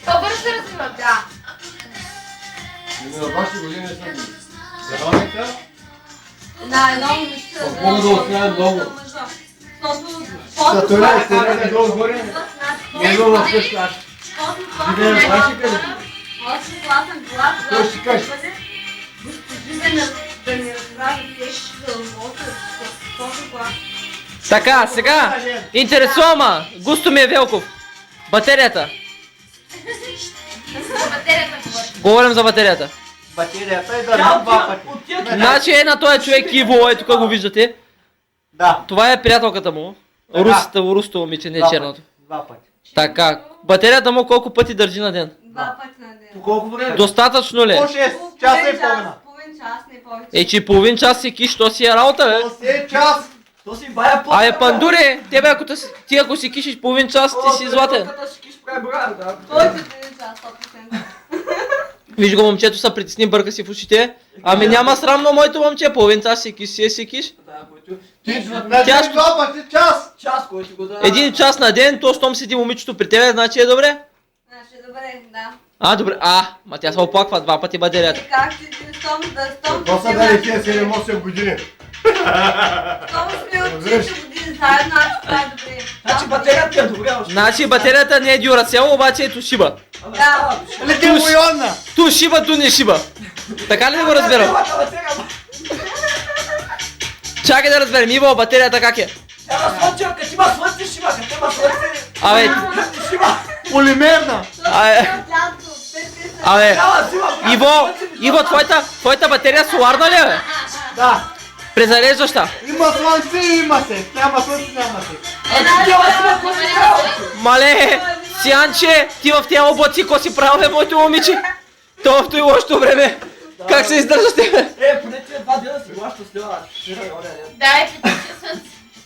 По-бързо се развива. Да. На вашите години съм бил. Здравейка. Да, едно момиче. Мога да оставя много. Защото... Стара долу горе. Не е много вкъщи. Живеем в ваши къде. 8 класен била, Той ще каже. господин да ни разправи тежки дълбоко. Този клас. Така, сега, интересувама, Густо ми е Велков. Батерията. За батерията говори. Говорим за батерията. Батерията и държа два пъти. Значи е на този човек Иво, ето тук го виждате. Да. Това е приятелката му. Русто момиче, не черното. Два пъти. Така, батерията му колко пъти държи на ден? 2 пъти на ден. По колко време? Достатъчно ли? е? По 6 часа и половина. Половин час, не повече. Е, че половин час си киш, то си е работа, бе. По 6 час. То си бая по... Абе, пандуре, тебе ти ако си кишиш половин час, ти си златен. Който един час, 100%. Виж го, момчето се притесни, бърка си в ушите. Ами няма срамно моето момче, половин час си киш, си киш. Ти Тя на два пъти час. Час, който го да... Един час на ден, то щом седи момичето при тебе, значи е добре. Значи, добре, да. А, добре, ма тя се оплаква 2 пъти батерията. Как си ти, щом Какво са дали тия 7-8 години? Щом сме от 4 години заедно, аз това е добре. Значи батерията е добре още. Значи батерията не е Duracell, обаче е Toshiba. Да. Литиум-ионна. Ту шиба, ту не шиба. Така ли да го разберам? Чакай да разберем, Иво, батерията как е? Ема слънче, като има слънце шиба, като има слънце... Абе, Шиба. Полимерна. абе, Иво, твоята батерия соларна ли е, бе? Да. Презареждаща. Има слънце и има се. Няма слънце, няма се. Мале, Сянче, ти в тия облаци, ко си правил, бе, моето момиче? То в той лошото време. Как се издържаш те, бе? Поне тия 2 дена си била щастлива. Дай, притича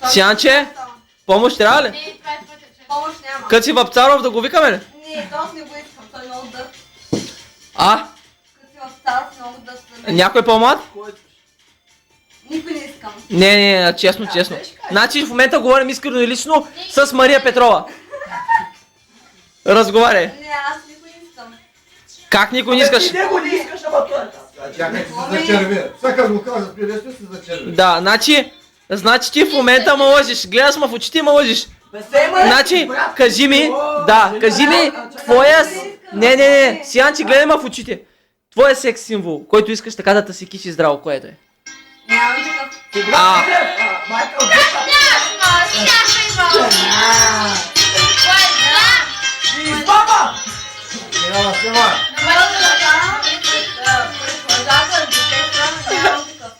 с... Сянче, помощ трябва ли? Не, това е твоята част. Помощ няма. Кът си в Царов да го викаме ли? Не, то не го искам, той е много дъх. А? Като си в царство много дъх. Някой по-млад? Никой не искам. Не, честно. Значи в момента говорим искрено и лично с Мария Петрова. Разговаряй. Не, аз никой не искам. Как никой не искаш? Ти него не искаш, ама той е там. Чакай, се зачерви. Всяка го каза, приветствие се зачерви. Да, значи ти в момента ме лъжиш. Гледаш ме в очите и ме лъжиш. Значи, кажи ми, твоя... Не, Сянчи, гледай ме в очите. Твоя секс символ, който искаш така да те си киши здраво, което е? Нямам такъв. Майкъл Избаба! Няма снима. Мога да стана предполагател, детектор, нямам такъв.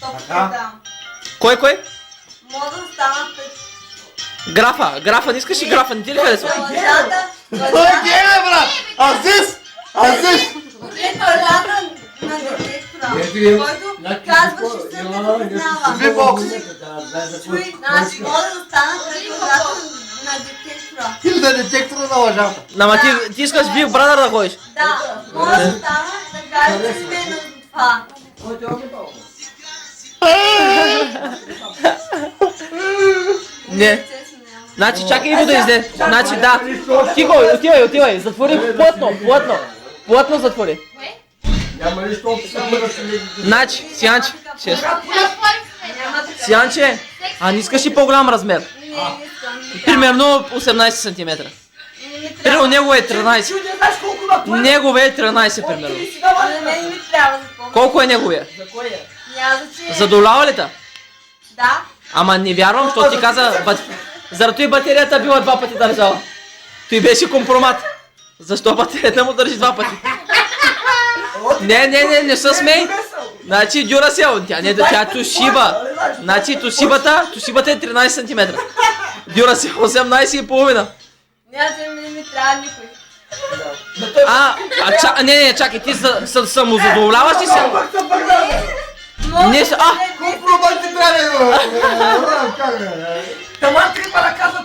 100% давам. Кой? Мога да стана Графа, не искаш ли графа, не ти ли харесва? лъжата, Той е, брат! Азис! лъжата на детектора, който казва, че съм не признава. Вибокс! Чуй, значи мога да стана предполагател на детектора. Или да детектора на лъжата. Ама ти искаш Big Brother да ходиш. Да, мога да стана да кажа, че сме на това. Не. Честно няма. Значи чакай Иво да излезе. Значи да. Тихо, отивай. Затвори плътно затвори. Кое? Няма нищо общо с мъжа си. Значи, Сянче, честно. Няма така. Сянче, а не искаш ли по-голям размер? Не искам. Примерно 18 см. Не ми Примерно трябва. него е 13. Чуй, не знаеш колко на това. Негове е 13 примерно. На мен не ми трябва за помощ. Колко е неговия? За кой е? Няма значение. Задолава ли та? Да. Ама не вярвам, защото ти каза... Заради той батерията била 2 пъти държала. Той беше компромат. Защо батерията му държи 2 пъти? Не се смей. Значи Duracell, тя е Toshiba. Значи Toshiba е 13 см. Duracell 18,5. Не ми трябва никой. Не, чакай, ти самозадоволяваш ли се? Не, Компромат ти трябва да го... Таман трипа да казва